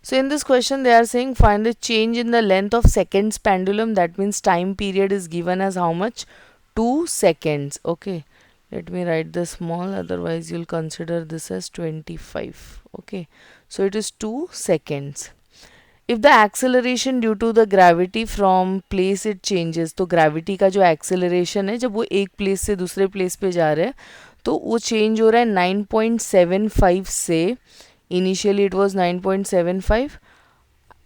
So in this question they are saying find the change in the length of seconds pendulum. That means time period is given as how much? 2 seconds. Okay, let me write this small, otherwise you'll consider this as 25. Okay, so it is 2 seconds. If the acceleration due to the gravity from place it changes, तो gravity का जो acceleration है जब वो एक place से दूसरे place पे जा रहे हैं तो वो change हो रहा है 9.75 से, initially it was 9.75,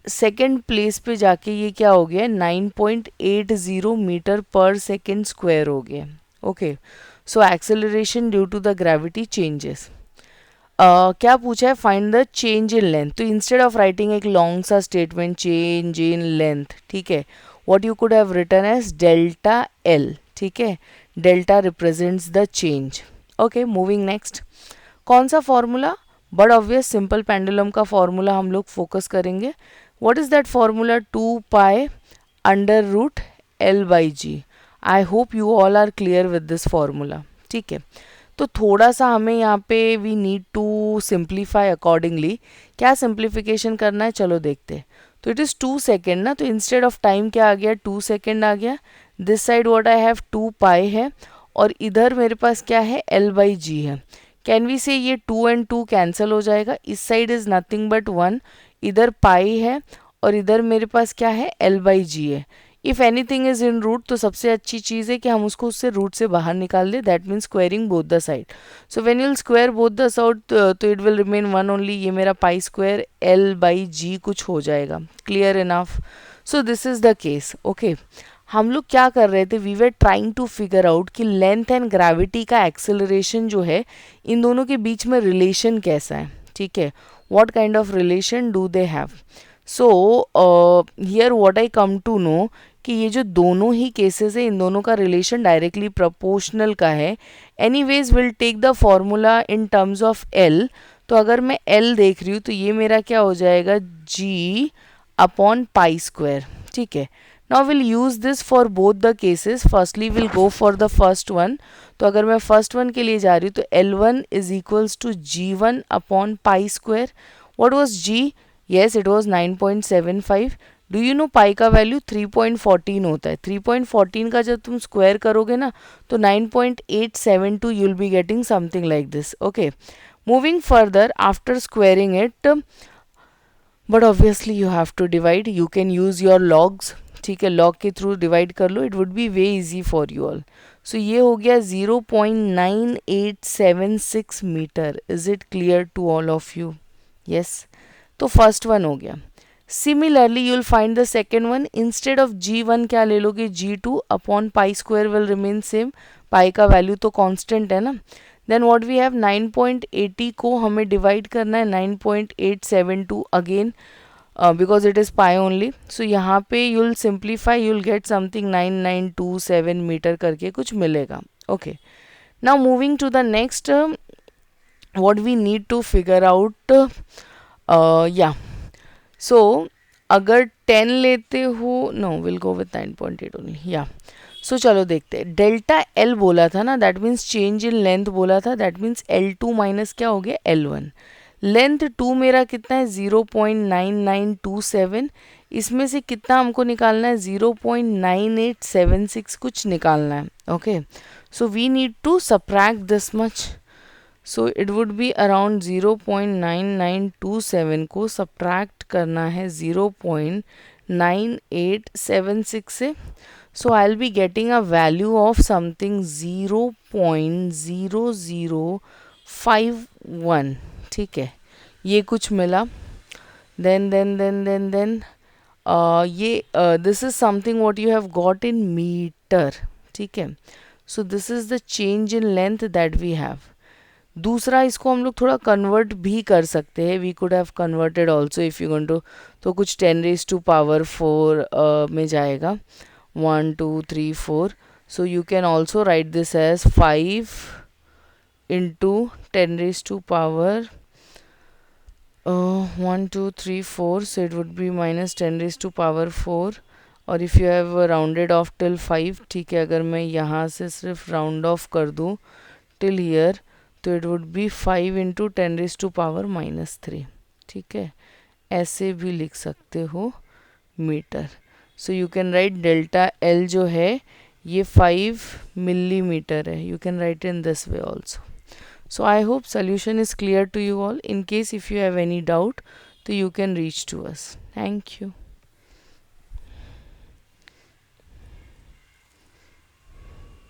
second place पे जाके ये क्या हो गया 9.80 मीटर पर सेकेंड स्क्वायर हो गया. Okay, so acceleration due to the gravity changes. क्या पूछा है? Find the change in length. तो इंस्टेड ऑफ राइटिंग एक लॉन्ग सा स्टेटमेंट चेंज इन लेंथ, ठीक है, what you could have written as delta L. ठीक है, delta represents the change. Okay, moving next. कौन सा formula? But obvious simple pendulum का फॉर्मूला हम लोग फोकस करेंगे. What is that formula? 2 pi under root L by G. I hope you all are clear with this formula. ठीक है, तो थोड़ा सा हमें यहाँ पे we need to simplify accordingly. क्या सिंप्लीफिकेशन करना है चलो देखते हैं. तो इट इज़ 2 सेकेंड ना, तो इंस्टेड ऑफ टाइम क्या आ गया? 2 सेकेंड आ गया. This side what I have 2 पाई है और इधर मेरे पास क्या है? एल बाई जी है. कैन वी से ये 2 एंड 2 कैंसिल हो जाएगा. इस साइड इज नथिंग बट 1, इधर पाई है और इधर मेरे पास क्या है? एल बाई जी है. If anything is in root तो सबसे अच्छी चीज़ है कि हम उसको उससे रूट से बाहर निकाल दें. That means squaring both the side. So when you'll square both the side तो it will remain one only. ये मेरा pi square L by G कुछ हो जाएगा. Clear enough. So this is the case. Okay, हम लोग क्या कर रहे थे? We were trying to figure out कि लेंथ एंड ग्रेविटी का एक्सेलरेशन जो है इन दोनों के बीच में रिलेशन कैसा है. ठीक है, what kind of relation do they have. So here what I come to know कि ये जो दोनों ही केसेस है इन दोनों का रिलेशन डायरेक्टली प्रोपोर्शनल का है. Anyways will take the formula in terms of L. तो अगर मैं एल देख रही हूँ तो ये मेरा क्या हो जाएगा? जी अपॉन पाई स्क्वायर. ठीक है, now we'll use this for both the cases. firstly we'll go for the first one. तो अगर मैं फर्स्ट वन के लिए जा रही हूँ तो L1 is equals to G1 upon pi square. What was G? Yes it was 9.75. Do you know pi का वैल्यू 3.14 होता है. 3.14 का जब तुम स्क्वायर करोगे ना तो 9.872 you will be getting something like this. Okay, moving further after squaring it, but obviously you have to divide. You can use your logs. ठीक है, लॉग के थ्रू डिवाइड कर लो. It would be way easy for you all. सो ये हो गया 0.9876 metre. Is it clear to all of you? Yes, तो फर्स्ट वन हो गया. Similarly you will find the second one. Instead of G1 क्या ले लोगे? G2 upon pi square will remain same. Pi का वैल्यू तो कांस्टेंट है ना. देन व्हाट वी हैव 9.80 को हमें डिवाइड करना है 9.872 again because it is pi only. so यहाँ पे you'll simplify, you'll get something 9927 metre करके कुछ मिलेगा. okay, now moving to the next, what we need to figure out, yeah, so अगर 10 लेते हो, no we'll go with 9.8 only. yeah, so चलो देखते हैं. डेल्टा एल बोला था ना, that means change in length बोला था. दैट मीन्स L2 माइनस क्या हो गया? L1. लेंथ 2 मेरा कितना है? 0.9927. इसमें से कितना हमको निकालना है? 0.9876 कुछ निकालना है. Okay, so we need to subtract this much. So it would be around 0.9927 को सब्ट्रैक्ट करना है 0.9876 से. So I will be getting a value of something 0.0051. ठीक है, ये कुछ मिला. देन ये this is something what you have got in metre. ठीक है, so this is the change in length that we have. दूसरा इसको हम लोग थोड़ा कन्वर्ट भी कर सकते हैं. We could have converted also if you going to. तो कुछ 10⁴ में जाएगा. 1 2 3 4. So you can also write this as 5 into 10⁻⁴. 1 2 3 4. so it would be minus 10⁴. और if you have rounded off till 5, ठीक है, अगर मैं यहाँ से सिर्फ राउंड ऑफ कर दूँ टिल हियर तो इट वुड बी 5 इंटू 10⁻⁻3. ठीक है, ऐसे भी लिख सकते हो meter. So you can write delta L जो है ये 5 मिलीमीटर है. You can write in this way also. So I hope solution is clear to you all. In case if you have any doubt, so you can reach to us. Thank you.